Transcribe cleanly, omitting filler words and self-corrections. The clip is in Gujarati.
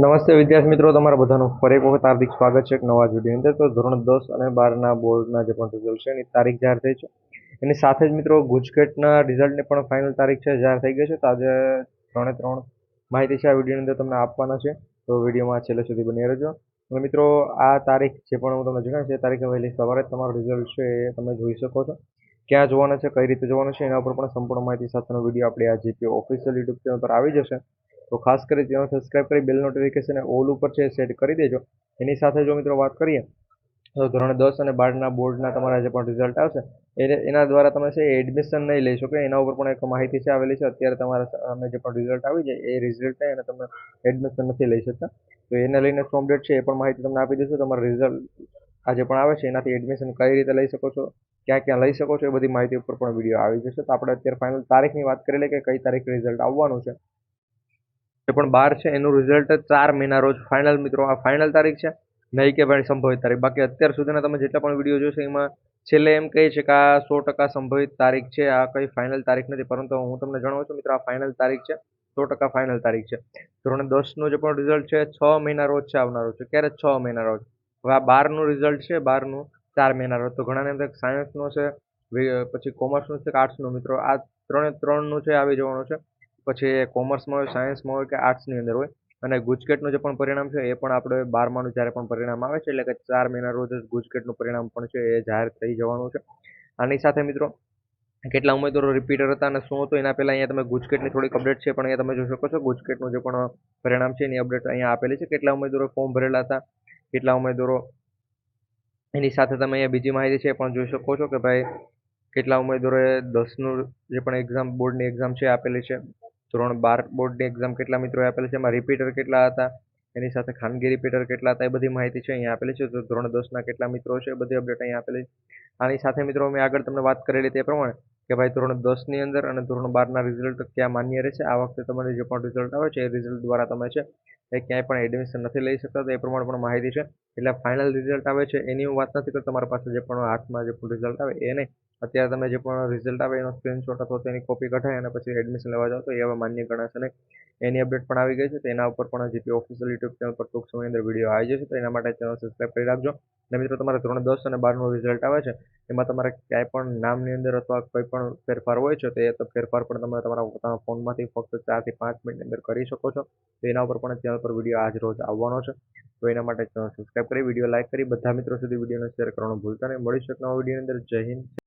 નમસ્તે વિદ્યાર્થી મિત્રો, તમારા બધાનું ફરી એક વખત હાર્દિક સ્વાગત છે એક નવા જ વિડીયો અંદર. તો ધોરણ 10 અને 12ના બોર્ડના જે પણ રિઝલ્ટ છે એની તારીખ જાહેર થઈ છે. એની સાથે જ મિત્રો ગુજકેટના રિઝલ્ટની પણ ફાઇનલ તારીખ છે જાહેર થઈ ગઈ છે. તો આજે 3 માહિતી છે આ વિડીયોની અંદર તમને આપવાના છે. તો વિડીયોમાં છેલ્લે સુધી બની રહેજો. અને મિત્રો આ તારીખ જે પણ હું તમને જણાવીશ એ તારીખે વહેલી સવારે જ તમારું રિઝલ્ટ છે એ તમે જોઈ શકો છો. ક્યાં જોવાના છે, કઈ રીતે જોવાનું છે, એના ઉપર પણ સંપૂર્ણ માહિતી સાથેનો વિડીયો આપણે આ જીપીઓ ઓફિશિયલ યુટ્યુબ ચેનલ પર આવી જશે. તો ખાસ કરી ચેનલ સબસ્ક્રાઇબ કરી બેલ નોટિફિકેશન ઓલ ઉપર છે સેટ કરી દેજો. એની સાથે જો મિત્રો વાત કરીએ તો ધોરણ 10 અને 12ના બોર્ડના તમારા જે પણ રિઝલ્ટ આવશે એના દ્વારા તમે છે એડમિશન નહીં લઈ શકો. એના ઉપર પણ એક માહિતી છે આવેલી છે. અત્યારે તમારા સામે જે પણ રિઝલ્ટ આવી જાય એ રિઝલ્ટ અને તમે એડમિશન નથી લઈ શકતા. તો એને લઈને શું અપડેટ છે એ પણ માહિતી તમને આપી દઈશું. તમારું રિઝલ્ટ આજે પણ આવે છે એનાથી એડમિશન કઈ રીતે લઈ શકો છો, ક્યાં ક્યાં લઈ શકો છો, એ બધી માહિતી ઉપર પણ વિડીયો આવી જશે. તો આપણે અત્યારે ફાઇનલ તારીખની વાત કરી લઈએ કે કઈ તારીખે રિઝલ્ટ આવવાનું છે. જે પણ 12 છે એનું રિઝલ્ટ 4 મેના રોજ ફાઇનલ. મિત્રો આ ફાઇનલ તારીખ છે, નહીં કે ભાઈ સંભવિત તારીખ. બાકી અત્યાર સુધીના તમે જેટલા પણ વિડીયો જોશો એમાં છેલ્લે એમ કહે છે કે આ 100% સંભવિત તારીખ છે, આ કઈ ફાઇનલ તારીખ નથી. પરંતુ હું તમને જણાવું છું મિત્રો, આ ફાઇનલ તારીખ છે, 100% ફાઇનલ તારીખ છે. ધોરણ 10 નું જે પણ રિઝલ્ટ છે 6 મહિના રોજ છે આવનારું છે. ક્યારે? 6 મહિના રોજ. હવે આ 12 નું રિઝલ્ટ છે, 12 નું 4 મહિના રોજ. તો ઘણાને એમ થાય સાયન્સનો છે, પછી કોમર્સનું છે કે આર્ટ્સનું. મિત્રો આ ત્રણનું છે આવી જવાનું છે. પછી કોમર્સમાં હોય, સાયન્સમાં હોય કે આર્ટ્સની અંદર હોય. અને ગુજકેટનું જે પણ પરિણામ છે એ પણ આપણે 12માનું જ્યારે પણ પરિણામ આવે છે એટલે કે 4 મહિના રોજ જ ગુજકેટનું પરિણામ પણ છે એ જાહેર થઈ જવાનું છે. આની સાથે મિત્રો કેટલા ઉમેદવારો રિપીટર હતા અને શું હતું એના પહેલા અહીંયા તમે ગુજકેટની થોડીક અપડેટ છે પણ અહીંયા તમે જોઈ શકો છો. ગુજકેટનું જે પણ પરિણામ છે એની અપડેટ અહીંયા આપેલી છે. કેટલા ઉમેદવારો ફોર્મ ભરેલા હતા, કેટલા ઉમેદવારો, એની સાથે તમે અહીંયા બીજી માહિતી છે એ પણ જોઈ શકો છો કે ભાઈ કેટલા ઉમેદવારોએ 10નું જે પણ એક્ઝામ બોર્ડની એક્ઝામ છે આપેલી છે. ધોરણ 12 બોર્ડની એક્ઝામ કેટલા મિત્રોએ આપેલી છે, એમાં રિપીટર કેટલા હતા, એની સાથે ખાનગી રિપીટર કેટલા હતા, એ બધી માહિતી છે અહીંયા આપેલી છે. તો ધોરણ 10ના કેટલા મિત્રો છે એ બધી અપડેટ અહીંયા આપેલી છે. આની સાથે મિત્રો મેં આગળ તમને વાત કરેલી તે પ્રમાણે કે ભાઈ ધોરણ 10ની અંદર અને ધોરણ 12ના રિઝલ્ટ ક્યાં માન્ય રહેશે. આ વખતે તમારે જે પણ રિઝલ્ટ આવે છે એ રિઝલ્ટ દ્વારા તમે છે એ ક્યાંય પણ એડમિશન નથી લઈ શકતા. તો એ પ્રમાણે પણ માહિતી છે. એટલે ફાઇનલ રિઝલ્ટ આવે છે એની હું વાત નથી કરતો. તમારા પાસે જે પણ હાથમાં જે પણ રિઝલ્ટ આવે એ નહીં, અત્યારે તમે જે પણ રિઝલ્ટ આવે એનો સ્ક્રીનશોટ અથવા તેની કોપી કઢાઈ અને પછી એડમિશન લેવા જાઓ તો એ હવે માન્ય ગણાશે નહીં. એની અપડેટ પણ આવી ગઈ છે. તો એના ઉપર પણ જીપી ઓફિશિયલ યુટ્યુબ ચેનલ પર ટૂંક સમયની અંદર વિડીયો આવી જશે. તો એના માટે ચેનલ સબસ્ક્રાઇબ કરી રાખજો. અને મિત્રો તમારે ધોરણ 10 અને 12નું રિઝલ્ટ આવે છે એમાં તમારે ક્યાંય પણ નામની અંદર અથવા કોઈ પણ ફેરફાર હોય છે તો એ તો ફેરફાર પણ તમે તમારા પોતાના ફોનમાંથી ફક્ત 4 થી 5 મિનિટની અંદર કરી શકો છો. તો એના ઉપર પણ ચેનલ પર વિડીયો આજ રોજ આવવાનો છે. તો એના માટે ચેનલ સબસ્ક્રાઇબ કરી, વિડીયો લાઇક કરી, બધા મિત્રો સુધી વિડીયોને શેર કરવાનું ભૂલતા નહીં. મળીશું એક નવા વિડીયોની અંદર. જય હિન્દ.